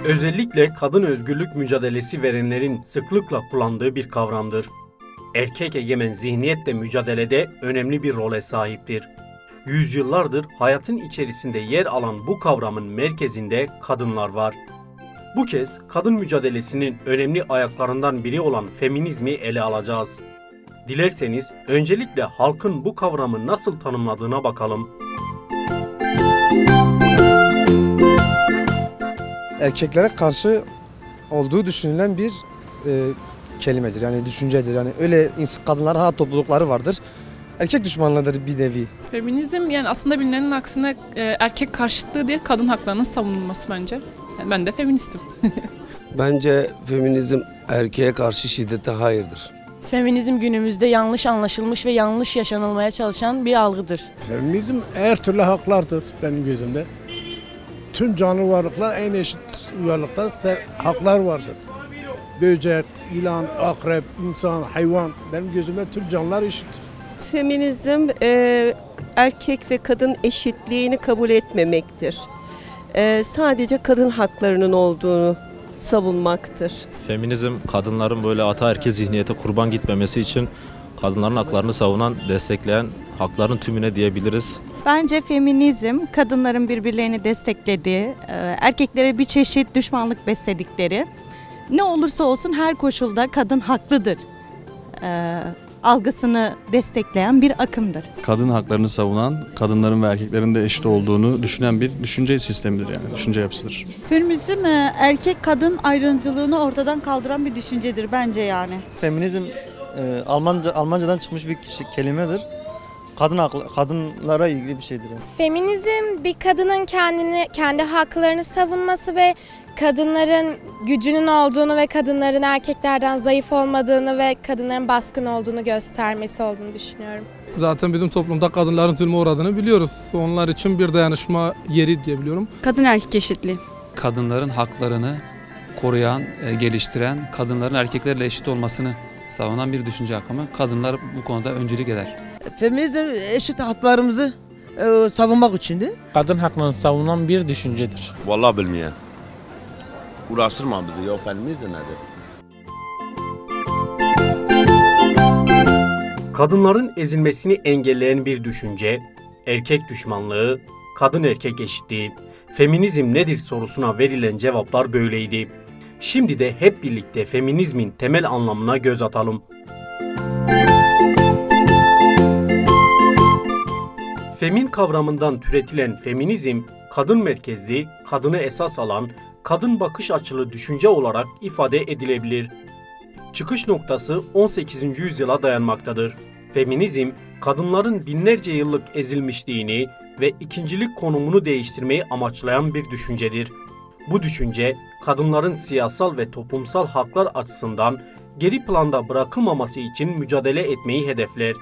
Özellikle kadın özgürlük mücadelesi verenlerin sıklıkla kullandığı bir kavramdır. Erkek egemen zihniyetle mücadelede önemli bir role sahiptir. Yüzyıllardır hayatın içerisinde yer alan bu kavramın merkezinde kadınlar var. Bu kez kadın mücadelesinin önemli ayaklarından biri olan feminizmi ele alacağız. Dilerseniz öncelikle halkın bu kavramı nasıl tanımladığına bakalım. Erkeklere karşı olduğu düşünülen bir kelimedir, yani düşüncedir. Yani öyle kadınlar hala toplulukları vardır. Erkek düşmanlığıdır bir nevi. Feminizm yani aslında bilinenin aksine erkek karşıtlığı değil, kadın haklarının savunulması bence. Yani ben de feministim. Bence feminizm erkeğe karşı şiddete hayırdır. Feminizm günümüzde yanlış anlaşılmış ve yanlış yaşanılmaya çalışan bir algıdır. Feminizm her türlü haklardır benim gözümde. Tüm canlı varlıklar en eşit uyarlıkta haklar vardır. Böcek, ilan, akrep, insan, hayvan, benim gözümde tüm canlılar eşittir. Feminizm erkek ve kadın eşitliğini kabul etmemektir. Sadece kadın haklarının olduğunu savunmaktır. Feminizm kadınların böyle ataerkil zihniyete kurban gitmemesi için kadınların haklarını savunan, destekleyen, hakların tümüne diyebiliriz. Bence feminizm kadınların birbirlerini desteklediği, erkeklere bir çeşit düşmanlık besledikleri, ne olursa olsun her koşulda kadın haklıdır algısını destekleyen bir akımdır. Kadın haklarını savunan, kadınların ve erkeklerin de eşit olduğunu düşünen bir düşünce sistemidir, yani düşünce yapısıdır. Feminizm erkek kadın ayrımcılığını ortadan kaldıran bir düşüncedir bence yani. Feminizm Almancadan çıkmış bir kelimedir. Kadınlara ilgili bir şeydir. Feminizm bir kadının kendi haklarını savunması ve kadınların gücünün olduğunu ve kadınların erkeklerden zayıf olmadığını ve kadınların baskın olduğunu göstermesi olduğunu düşünüyorum. Zaten bizim toplumda kadınların zulme uğradığını biliyoruz. Onlar için bir dayanışma yeri diyebiliyorum. Kadın erkek eşitliği. Kadınların haklarını koruyan, geliştiren, kadınların erkeklerle eşit olmasını savunan bir düşünce akımı. Kadınlar bu konuda öncülük eder. Feminizm eşit haklarımızı savunmak içindir. Kadın haklarını savunan bir düşüncedir. Vallahi bilmiyorum. Uğraştırma bizi ya, feminizm nedir? Kadınların ezilmesini engelleyen bir düşünce, erkek düşmanlığı, kadın erkek eşitliği, feminizm nedir sorusuna verilen cevaplar böyleydi. Şimdi de hep birlikte feminizmin temel anlamına göz atalım. Femin kavramından türetilen feminizm, kadın merkezli, kadını esas alan, kadın bakış açılı düşünce olarak ifade edilebilir. Çıkış noktası 18. yüzyıla dayanmaktadır. Feminizm, kadınların binlerce yıllık ezilmişliğini ve ikincilik konumunu değiştirmeyi amaçlayan bir düşüncedir. Bu düşünce, kadınların siyasal ve toplumsal haklar açısından geri planda bırakılmaması için mücadele etmeyi hedefler.